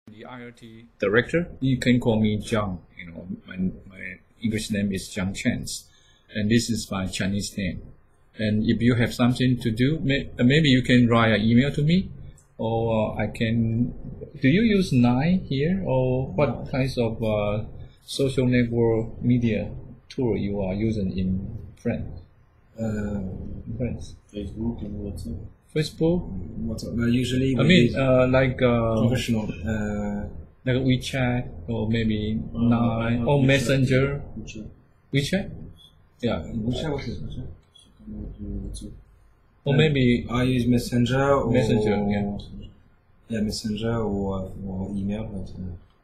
the IoT director. You can call me John. My English name is John Chance, and this is my Chinese name. And if you have something to do, maybe you can write an email to me, or I can. Do you use Line here, or what kinds of social network media tool you are using in France? Facebook and WhatsApp. Facebook. WhatsApp. Usually. Like professional. Like WeChat or maybe Line or Messenger. WeChat. Yeah. WeChat. What is WeChat? Or maybe I use Messenger. Or, Messenger. Yeah, Messenger or email.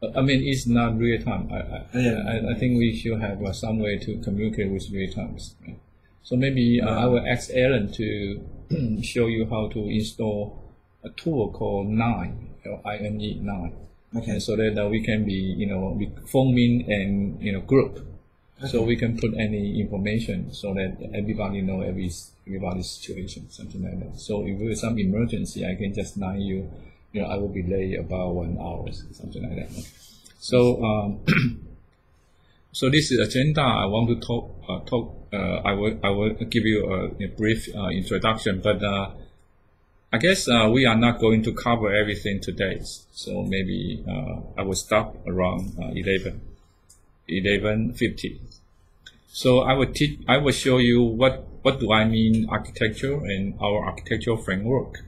But, it's not real time. I think we should have some way to communicate with real times. Right? So maybe I will ask Aaron to show you how to install a tool called Line, L-I-N-E, Line. Okay. And so that we can be, forming and group. Okay. So we can put any information so that everybody know everybody's situation, something like that. So if there is some emergency, I can just line you. I will be late about 1 hour, something like that. So so this is agenda. I want to talk. I will give you a brief introduction, but I guess we are not going to cover everything today. So maybe I will stop around 11:50. So I will show you what do I mean architecture and our architectural framework.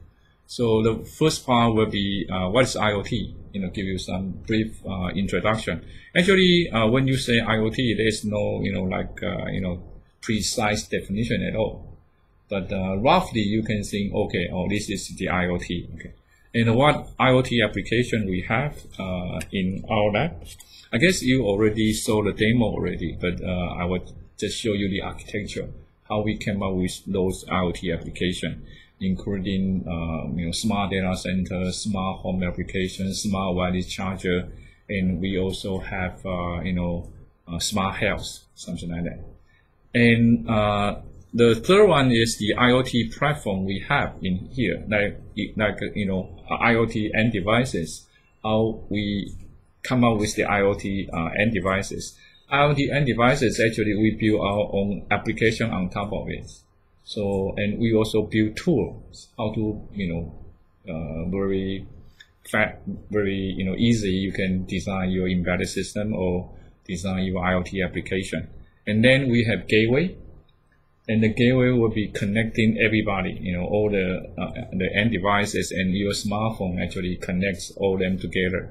So the first part will be what is IoT. Give you some brief introduction. Actually, when you say IoT, there is no precise definition at all. But roughly, you can think, okay, this is the IoT. Okay, and what IoT application we have in our lab. I guess you already saw the demo already, but I will just show you the architecture, how we came up with those IoT applications, including smart data center, smart home applications, smart wireless charger, and we also have smart health, something like that. And the third one is the IoT platform we have in here, like IoT end devices. How we come up with the IoT end devices. IoT end devices, actually, we build our own application on top of it. So, and we also build tools, how to, very easy, you can design your embedded system or design your IoT application. And then we have gateway, and the gateway will be connecting everybody, all the end devices, and your smartphone actually connects all them together.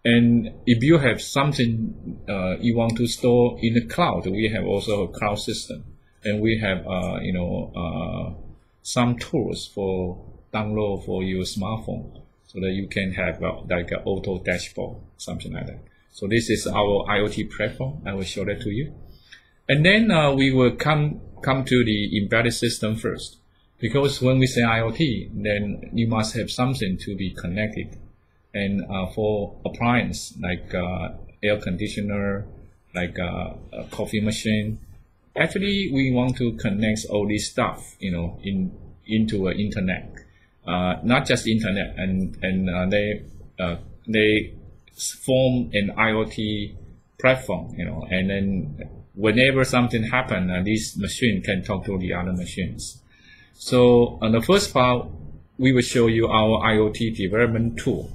And if you have something you want to store in the cloud, we have also a cloud system, and we have some tools for download for your smartphone, so that you can have like an auto dashboard, something like that. So this is our IoT platform. I will show that to you, and then we will come to the embedded system first, because when we say IoT, then you must have something to be connected. And for appliance like air conditioner, like a coffee machine, actually we want to connect all this stuff, into an internet, not just internet, and they form an IoT platform, and then whenever something happens, this machine can talk to the other machines. So on the first part, we will show you our IoT development tool.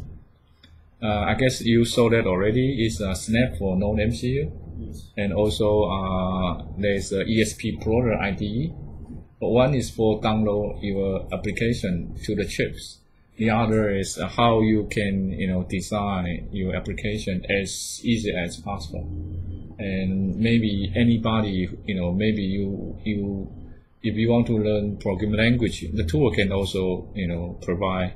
I guess you saw that already. It's a Snap for Node MCU. yes. And also there's a ESP Explorer IDE. But one is for download your application to the chips. The other is how you can design your application as easy as possible. And maybe anybody, maybe you if you want to learn programming language, the tool can also provide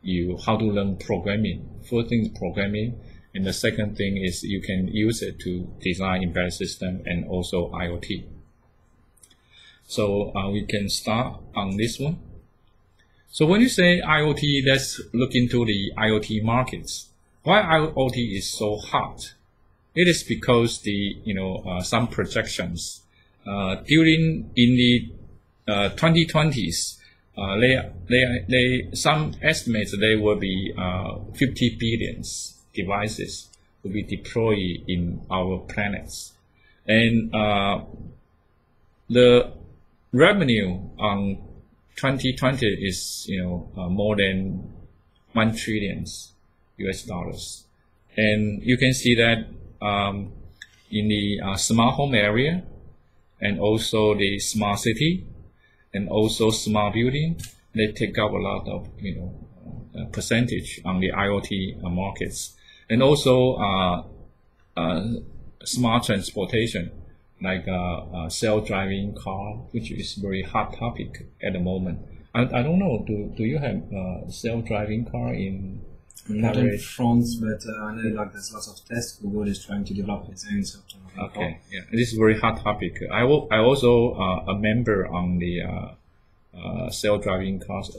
you how to learn programming. First thing is programming, and the second thing is you can use it to design embedded system and also IoT. So we can start on this one. So when you say IoT, let's look into the IoT markets. Why IoT is so hot? It is because the some projections during in the 2020s. Some estimates they will be 50 billions devices will be deployed in our planets. And the revenue on 2020 is more than $1 trillion US. And you can see that in the smart home area, and also the smart city, and also smart building, they take up a lot of percentage on the IoT markets, and also smart transportation, like self-driving car, which is very hot topic at the moment. I don't know. Do you have self-driving car in? Not in France, but I know there's lots of tests. Google is trying to develop its own self-driving car. Okay, yeah, this is very hot topic. I also a member on the self-driving cars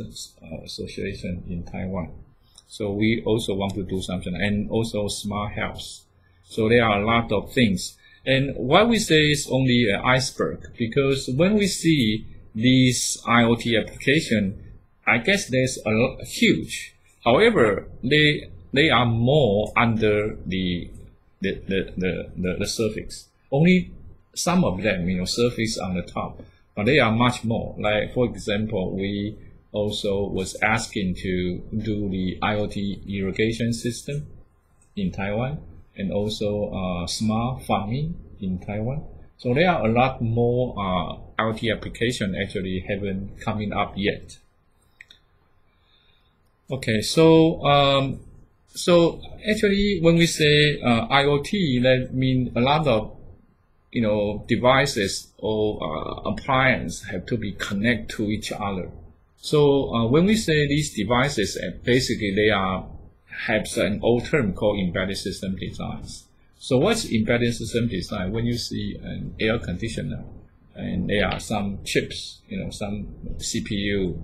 association in Taiwan. So we also want to do something, and also smart health. So there are a lot of things. And what we say is only an iceberg, because when we see these IoT application, I guess there's a huge. However, they are more under the surface. Only some of them, surface on the top, but they are much more. Like, for example, we also was asking to do the IoT irrigation system in Taiwan, and also smart farming in Taiwan. So there are a lot more IoT application actually haven't coming up yet. Okay, so actually when we say IoT, that means a lot of devices or appliances have to be connected to each other. So when we say these devices, basically they have an old term called embedded system designs. So what's embedded system design? When you see an air conditioner, and there are some chips, some CPU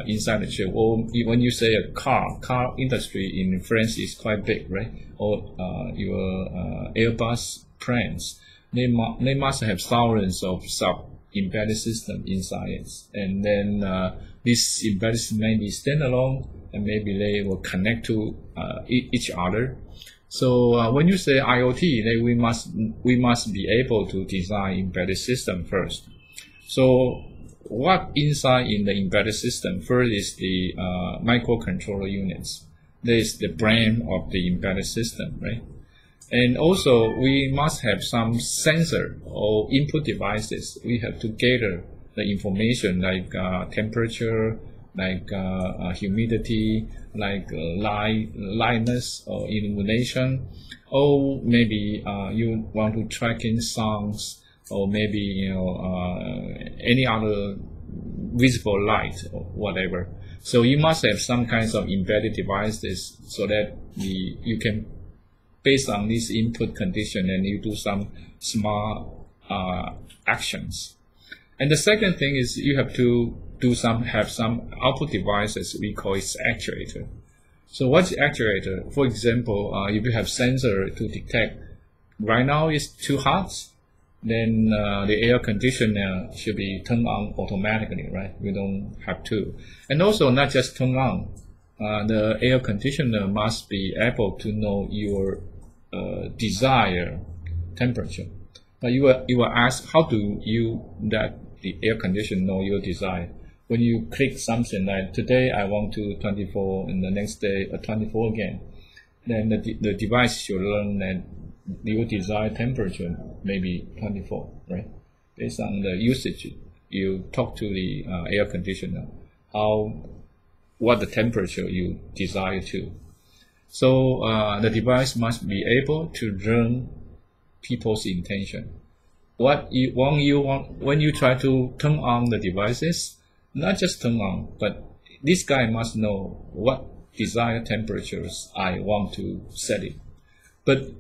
inside the chip. Or when you say a car industry in France is quite big, right? Or your Airbus planes, they must have thousands of sub-embedded system inside it. And then this embedded system may be standalone, and maybe they will connect to each other. So when you say IoT, then we must be able to design embedded system first. So what inside in the embedded system? First is the microcontroller units. There is the brain of the embedded system, right? And also we must have some sensor or input devices. We have to gather the information like temperature, like humidity, like lightness or illumination, or maybe you want to track in sounds, or maybe any other visible light or whatever. So you must have some kinds of embedded devices so that you can, based on this input condition, and you do some smart actions. And the second thing is you have to have some output devices. We call it actuator. So what's actuator? For example, if you have sensor to detect right now it's too hot, then the air conditioner should be turned on automatically, right? You don't have to. And also not just turn on, the air conditioner must be able to know your desired temperature. But you will ask, how do the air conditioner know your desire? When you click something like today I want to 24 and the next day 24 again, then the device should learn that your desired temperature may be 24, right? Based on the usage, you talk to the air conditioner, what the temperature you desire to. So the device must be able to learn people's intention. When you try to turn on the devices, not just turn on, but this guy must know what desired temperatures I want to set it. But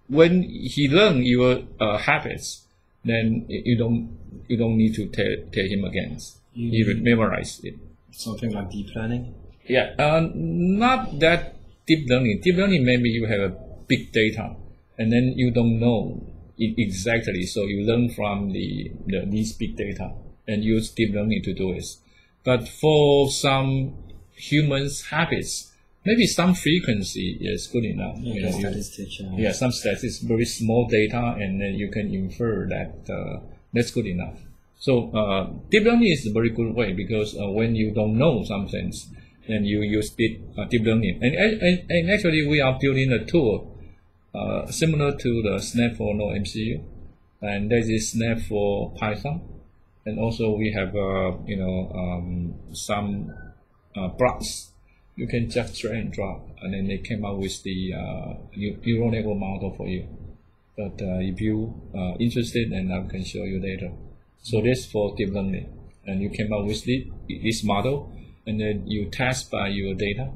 when he learns your habits, then you don't need to tell him again. He will memorize it. Something like deep learning? Yeah, not that deep learning. Deep learning, maybe you have a big data, and then you don't know it exactly, so you learn from these big data and use deep learning to do it. But for some humans' habits, maybe some frequency is good enough. Yeah, statistics. Yeah, some statistics, very small data, and then you can infer that that's good enough. So deep learning is a very good way because when you don't know some things, then you use deep learning. And actually, we are building a tool similar to the Snap for no MCU, and that is Snap for Python. And also we have some blocks. You can just drag and drop, and then they came up with the neural network model for you. But if you are interested, then I can show you later. So this for deep learning, and you came up with this model, and then you test by your data,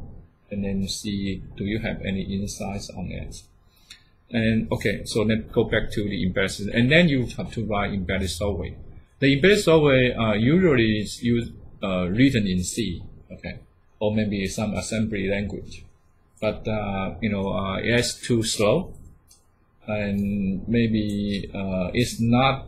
and then see do you have any insights on it. And okay, so let's go back to the embedded system, and then you have to write embedded software. The embedded software usually is written in C, okay, or maybe some assembly language, but it's too slow, and maybe it's not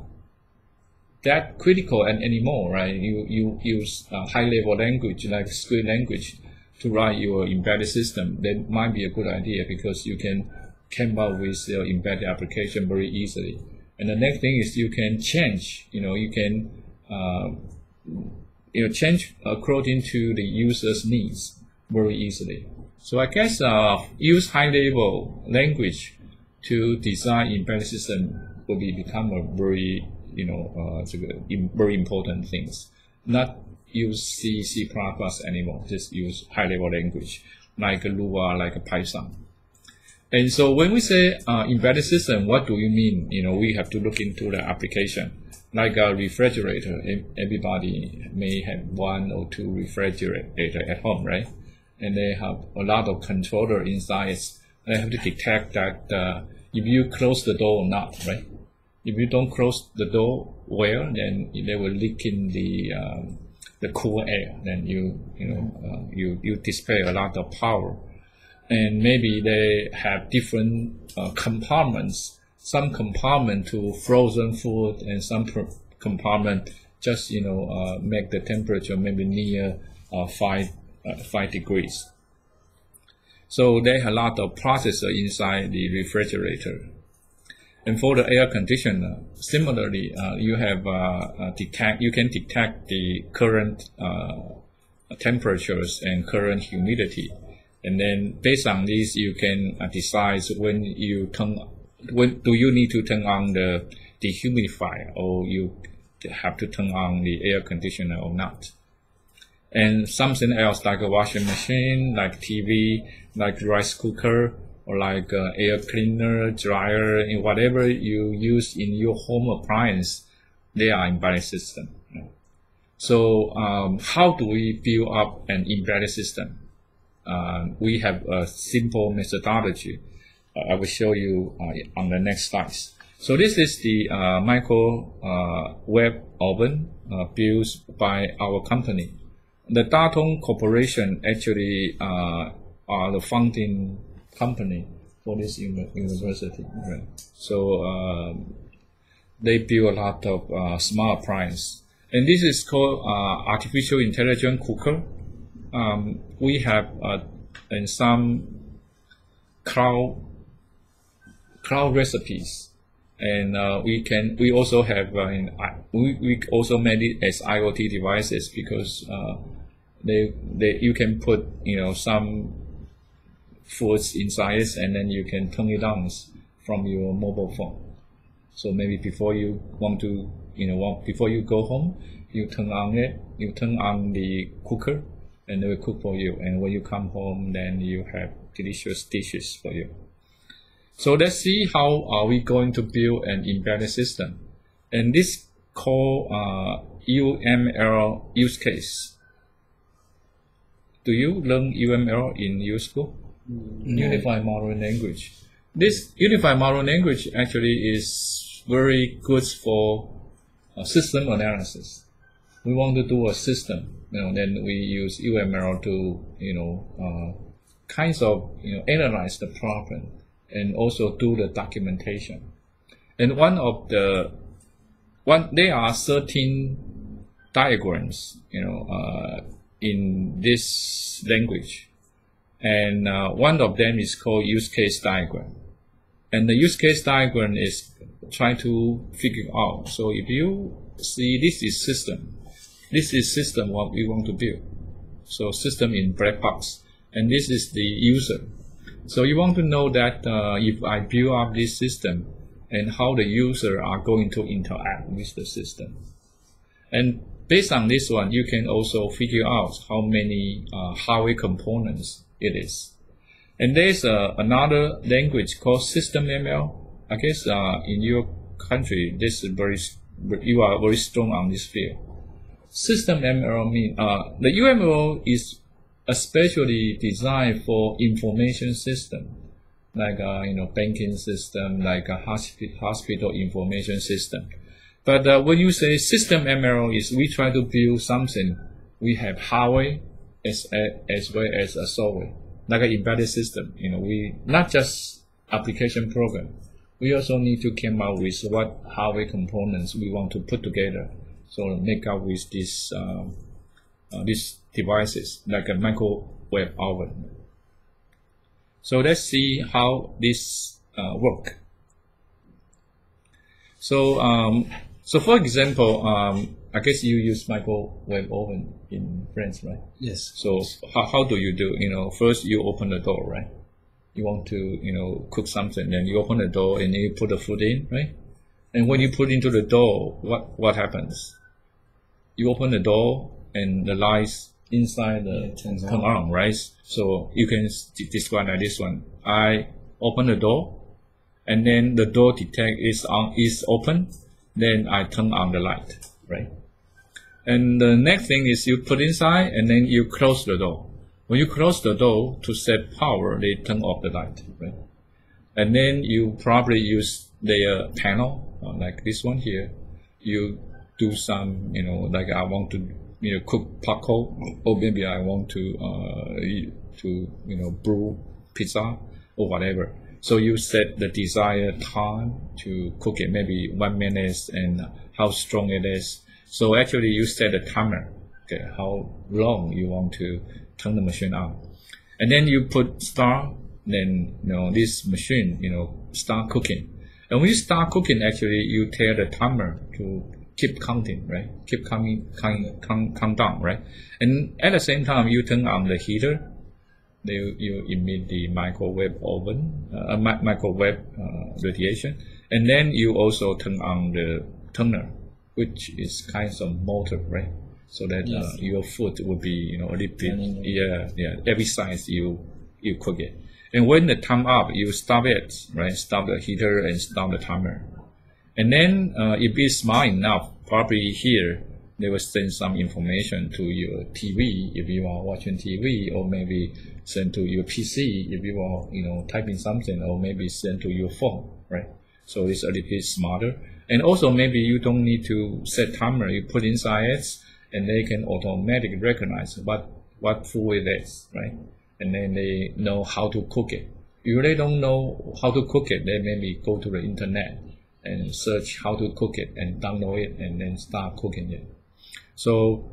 that critical anymore, right? You use high-level language like script language to write your embedded system. That might be a good idea because you can come up with your embedded application very easily. And the next thing is you can change. You can change according to the user's needs very easily. So I guess use high-level language to design embedded system will become a very very important things. Not use C, C++ anymore. Just use high-level language like Lua, like Python. And so when we say embedded system, what do you mean? We have to look into the application. Like a refrigerator, everybody may have one or two refrigerators at home, right? And they have a lot of controller inside. They have to detect that if you close the door or not, right? If you don't close the door well, then they will leak in the cool air. Then you display a lot of power. And maybe they have different compartments. Some compartment to frozen food, and some compartment just make the temperature maybe near 5 degrees. So they have a lot of processor inside the refrigerator. And for the air conditioner, similarly, you have you can detect the current temperatures and current humidity. And then based on this, you can decide when do you need to turn on the dehumidifier, or you have to turn on the air conditioner or not. And something else like a washing machine, like TV, like rice cooker, or like air cleaner, dryer, and whatever you use in your home appliance, they are embedded system. So how do we build up an embedded system? We have a simple methodology. I will show you on the next slides. So this is the microwave oven built by our company. The Datong Corporation actually are the founding company for this university. Right? So they build a lot of smart appliances. And this is called artificial intelligence cooker. We have in some cloud recipes, and we also have we also made it as IoT devices because you can put some foods inside it, and then you can turn it on from your mobile phone. So maybe before you want to before you go home, you turn on the cooker, and they will cook for you. And when you come home, then you have delicious dishes for you. So let's see how are we going to build an embedded system. And this called UML use case. Do you learn UML in your school? No. Unified Modeling Language. This Unified Modeling Language actually is very good for system analysis. We want to do a system, then we use UML to, kinds of, analyze the problem and also do the documentation. And there are 13 diagrams, in this language. And one of them is called use case diagram. And the use case diagram is trying to figure out. So if you see this is system what we want to build. So system in black box, and this is the user. So you want to know that if I build up this system and how the user are going to interact with the system. And based on this one, you can also figure out how many hardware components it is. And there's another language called System ML. I guess in your country, you are very strong on this field. System ML means the UML is especially designed for information system, like banking system, like a hospital information system. But when you say system ML, is we try to build something. We have hardware as well as a software, like an embedded system. We not just application program. We also need to come up with what hardware components we want to put together. So make up with these devices like a microwave oven. So let's see how this work. So for example, I guess you use microwave oven in France, right? Yes. So how do you do? First you open the door, right? You want to cook something, then you open the door and then you put the food in, right? And when you put into the door, what happens? You open the door and the lights inside turn on, right? So you can describe like this one. I open the door, and then the door detect is open. Then I turn on the light, right? And the next thing is you put inside, and then you close the door. When you close the door to save power, they turn off the light, right? And then you probably use their panel, like this one here. You do some, like I want to, cook taco, or maybe I want to brew pizza or whatever. So you set the desired time to cook it, maybe 1 minute, and how strong it is. So actually you set a timer, okay, how long you want to turn the machine on. And then you put start, then this machine, start cooking. And when you start cooking, actually you tell the timer to keep counting, right? Keep count down, right? And at the same time, you turn on the heater. You emit the microwave oven, microwave radiation, and then you also turn on the turner, which is kind of motor, right? So that your food will be, a little bit, every size you cook it. And when the time up, you stop it, right? Stop the heater and stop the timer. And then if it's smart enough, probably here they will send some information to your TV if you are watching TV, or maybe send to your PC if you are typing something, or maybe send to your phone, right? So it's a little bit smarter. And also maybe you don't need to set timer. You put inside it, and they can automatically recognize what food it is, right? And then they know how to cook it. If they don't know how to cook it, they maybe go to the internet and search how to cook it and download it and then start cooking it. So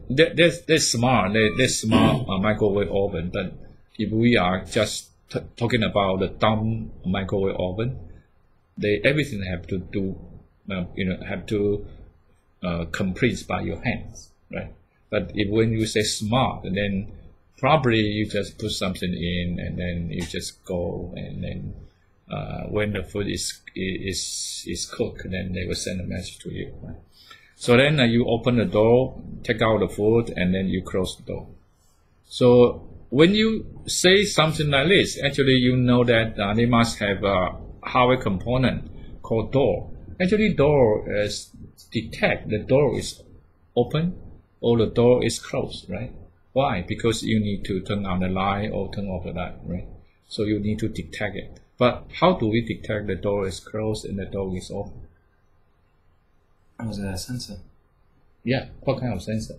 that's smart. That's smart microwave oven. But if we are just talking about the dumb microwave oven, everything have to do, complete by your hands, right? But when you say smart, then probably you just put something in, and then you just go, and then when the food is cooked, then they will send a message to you, right? So then you open the door, take out the food, and then you close the door. So when you say something like this, actually you know that they must have a hardware component called door. Actually, door is detect the door is open or the door is closed, right? Why? Because you need to turn on the light or turn off the light, right? So you need to detect it. But how do we detect the door is closed and the door is open? As a sensor. Yeah, what kind of sensor?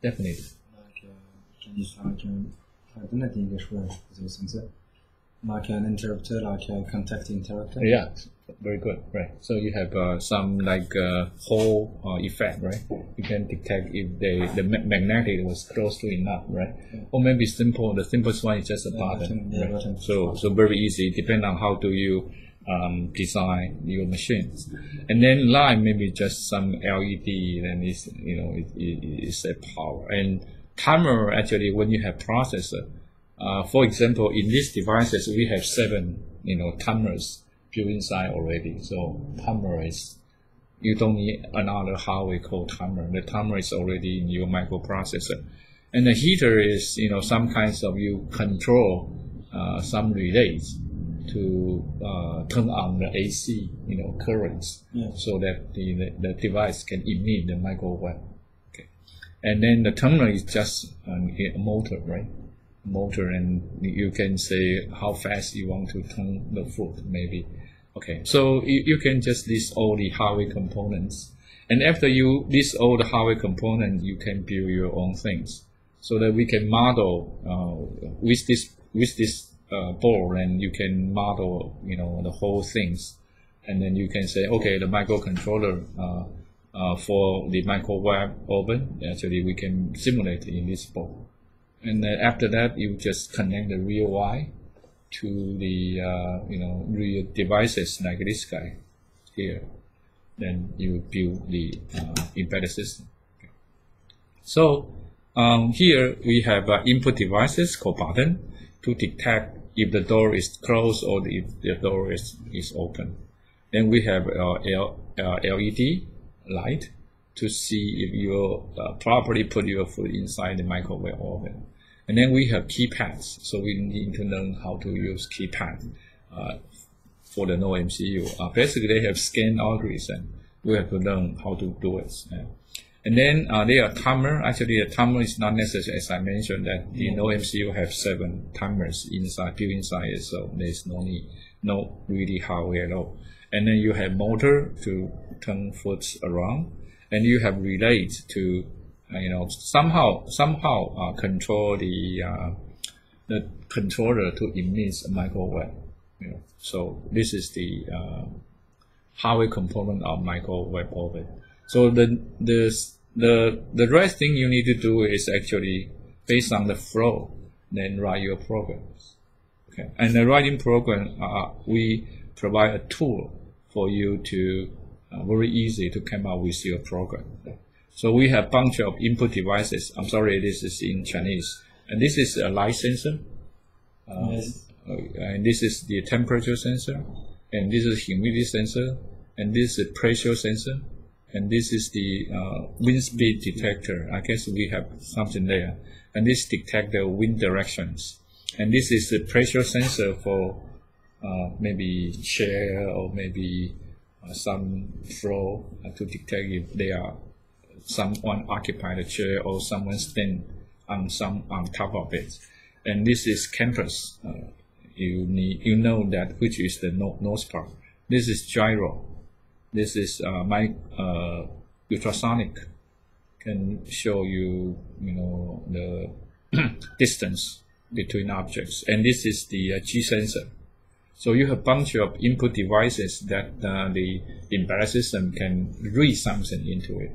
Definitely. Like can you start alternating the sensor? like an interrupter, like a contact interrupter. Yeah, very good, right? So you have some like Hall effect, right? You can detect if the magnetic was close to enough, right? Or maybe simple. The simplest one is just a button, right? Button. So very easy. Depending on how do you design your machines, and then line maybe just some LED. Then it's a power and timer. Actually, when you have processor. For example, in these devices, we have 7, timers built inside already. So timer is, you don't need another hardware called timer. The timer is already in your microprocessor. And the heater is, some kinds of you control some relays to turn on the AC, currents, so that the device can emit the microwave. Okay. And then the timer is just a motor, right? Motor, and you can say how fast you want to turn the foot, maybe. Okay, so you can just list all the hardware components, and after you list all the hardware components, you can build your own things, so that we can model with this board, and you can model the whole things, and then you can say, okay, the microcontroller for the microwave oven, actually we can simulate in this board. And then after that, you just connect the real wire to the real devices like this guy here. Then you build the embedded system. Okay. So here we have input devices called button to detect if the door is closed or if the door is open. Then we have LED light to see if you properly put your foot inside the microwave oven. And then we have keypads, so we need to learn how to use keypad for the no MCU. Basically, they have scan algorithms, and we have to learn how to do it. And then there are timer. Actually, the timer is not necessary, as I mentioned, that the no MCU have 7 timers built inside it, so there's no really hardware at all. And then you have motor to turn foot around. And you have relays to, somehow control the controller to emit a microwave. So this is the hardware component of microwave oven. So the rest thing you need to do is actually based on the flow, then write your programs. Okay, and the writing program, we provide a tool for you to very easy to come up with your program. So we have a bunch of input devices. I'm sorry, this is in Chinese. And this is a light sensor. And this is the temperature sensor. And this is humidity sensor. And this is pressure sensor. And this is the wind speed detector. I guess we have something there. And this detects the wind directions. And this is the pressure sensor for maybe chair or maybe some floor to detect if there are someone occupy the chair or someone stand on top of it. And this is campus. You know that which is the nose part. This is gyro. This is ultrasonic. Can show you the distance between objects. And this is the G sensor. So you have a bunch of input devices that the embedded system can read something into it.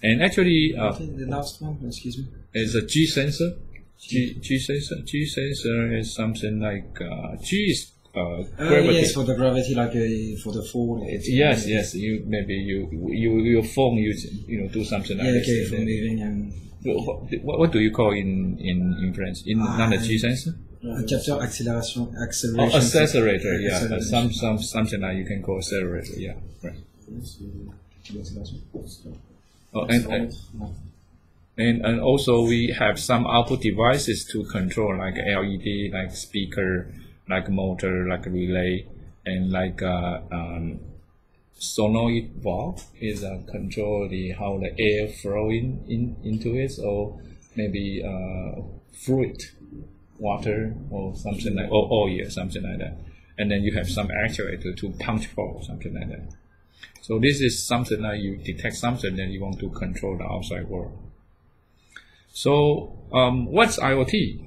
And actually, the last one, excuse me, is a G sensor. G sensor. G sensor is something like G is gravity. Yes, for the gravity, like for the fall. Yes. You maybe your phone do something like this. Okay, for moving and. What do you call in French? Not a G sensor. Capture acceleration. Oh, accelerator, yeah. Something like you can call accelerator, yeah. Right. Oh, and also we have some output devices to control, like LED, like speaker, like motor, like relay, and like solenoid valve is control how the air flowing into it, or maybe fluid, water, or something like, or oil, something like that. And then you have some actuator to punch hole, something like that. So this is something that you detect something that you want to control the outside world. So what's IoT?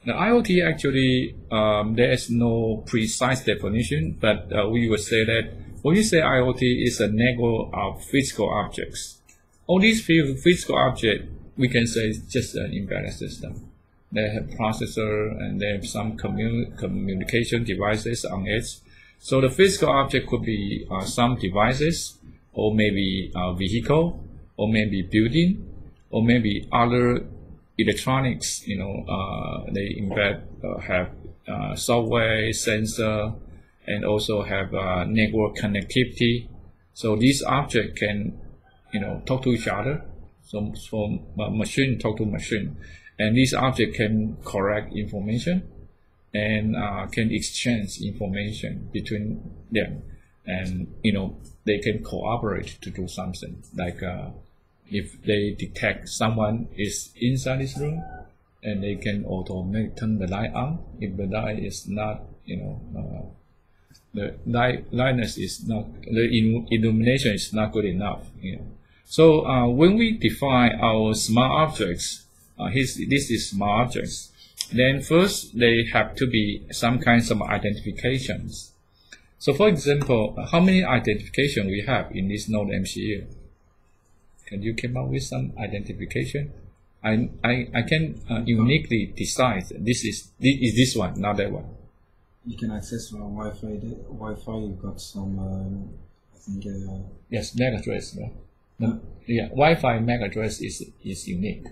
The IoT actually, there is no precise definition, but we would say that when you say IoT is a network of physical objects, all these physical objects, we can say it's just an embedded system. They have processor and they have some communication devices on it. So the physical object could be some devices, or maybe a vehicle, or maybe building, or maybe other electronics. They embed have software, sensor, and also have network connectivity. So these objects can talk to each other. So from machine talk to machine, and these objects can correct information and can exchange information between them, and they can cooperate to do something. Like if they detect someone is inside this room, and they can automatically turn the light on. If the light is not, the lightness is not, the illumination is not good enough. So when we define our smart objects, this is smart objects. Then first they have to be some kinds of identifications. So for example, how many identification we have in this node MCU? Can you come up with some identification? I can uniquely decide this is this one, not that one. You can access Wi-Fi. You've got some, I think. Yes, MAC address. No? Yeah, Wi-Fi MAC address is unique.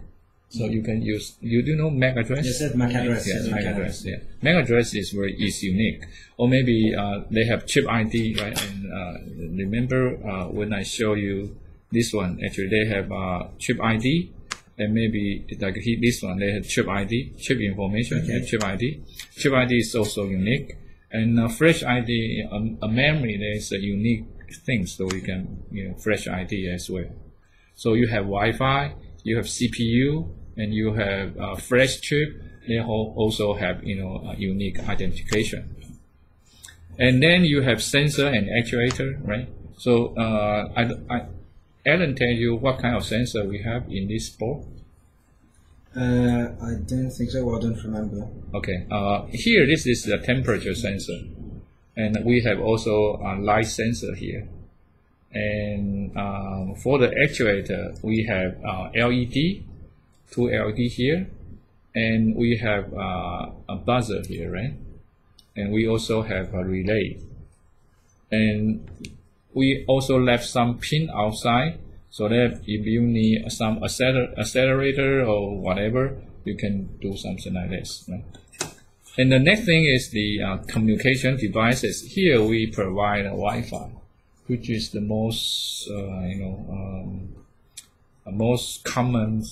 So you can use. You do know MAC address? Yes, that MAC address. Yes, MAC address. Yeah, MAC address is unique. Or maybe they have chip ID, right? And remember when I show you this one, actually they have chip ID. And maybe like this one, they have chip ID, chip information, okay. Chip ID. Chip ID is also unique. And flash ID, a memory, there's a unique thing, so you can, flash ID as well. So you have Wi-Fi, you have CPU, and you have flash chip. They also have, a unique identification. And then you have sensor and actuator, right? So Alan tell you what kind of sensor we have in this board? I don't think so. I don't remember. Okay. Here, this is the temperature sensor, and we have also a light sensor here. And for the actuator, we have LED, two LED here, and we have a buzzer here, right? And we also have a relay. And we also left some pin outside, so that if you need some accelerator or whatever, you can do something like this. Right? And the next thing is the communication devices. Here we provide a Wi-Fi, which is the most most common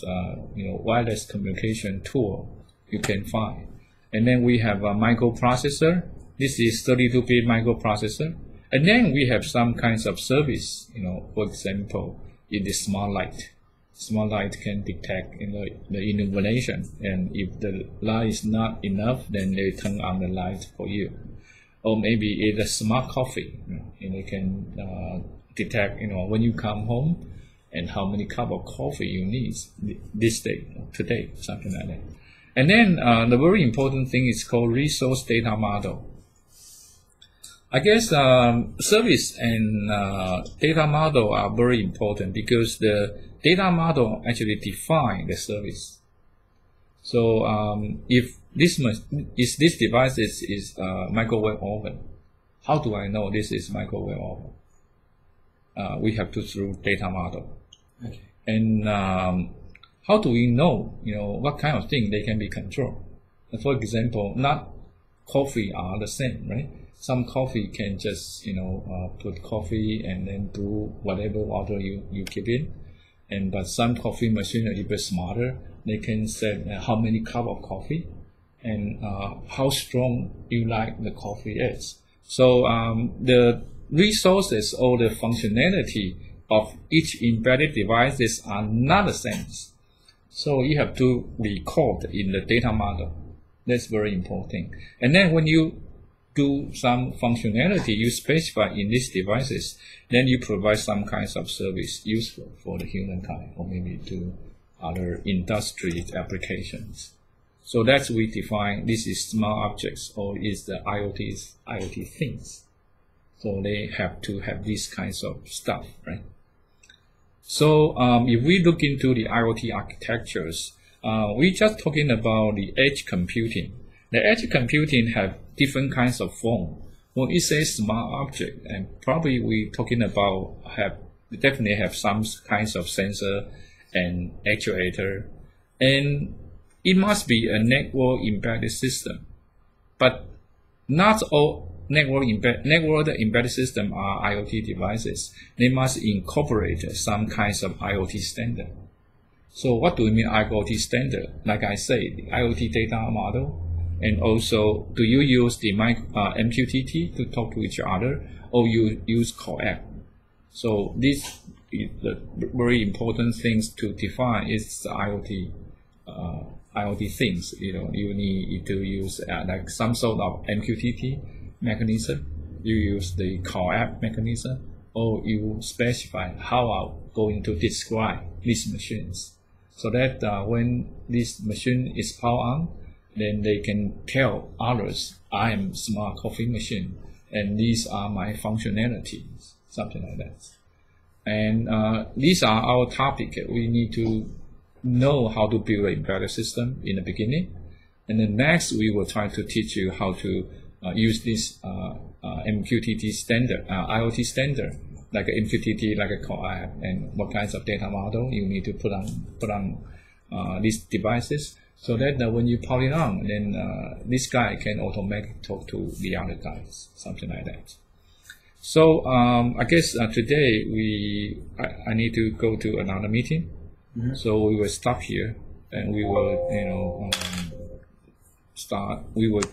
wireless communication tool you can find. And then we have a microprocessor. This is 32-bit microprocessor. And then we have some kinds of service, for example, in the smart light. Smart light can detect the illumination, and if the light is not enough, then they turn on the light for you. Or maybe it's a smart coffee, and they can detect, when you come home, and how many cup of coffee you need this day, today, something like that. And then the very important thing is called resource data model. I guess service and data model are very important because the data model actually define the service. So if this device is microwave oven, how do I know this is microwave oven? We have to through data model. Okay. And how do we know what kind of thing they can be controlled? For example, not coffee are the same, right? Some coffee can just, put coffee and then do whatever order you keep in. But some coffee machine are even smarter. They can set how many cup of coffee and how strong you like the coffee is. So the resources or the functionality of each embedded devices are not the same. So you have to record in the data model. That's very important. And then when you do some functionality you specify in these devices, then you provide some kinds of service useful for the humankind or maybe to other industry applications. So that's we define this is smart objects or is the IoT things. So they have to have these kinds of stuff, right? So if we look into the IoT architectures, we're just talking about the edge computing. The edge computing have different kinds of form. When it says smart object, and probably we're talking about definitely have some kinds of sensor and actuator, and it must be a network embedded system. But not all network embedded systems are IoT devices. They must incorporate some kinds of IoT standard. So what do we mean IoT standard? Like I say, the IoT data model, and also do you use the MQTT to talk to each other, or you use coax? So this is the very important things to define is the IoT things. You need to use like some sort of MQTT mechanism. You use the coax mechanism, or you specify how I'm going to describe these machines, so that when this machine is powered on, then they can tell others, I am smart coffee machine, and these are my functionalities, something like that. And these are our topic. We need to know how to build an embedded system in the beginning. And then next, we will try to teach you how to use this MQTT standard, IoT standard, like a MQTT, like a coax, and what kinds of data model you need to put on these devices, so that when you power it on, then this guy can automatically talk to the other guys, something like that. So I guess today I need to go to another meeting. Mm-hmm. So we will stop here, and we will start. We will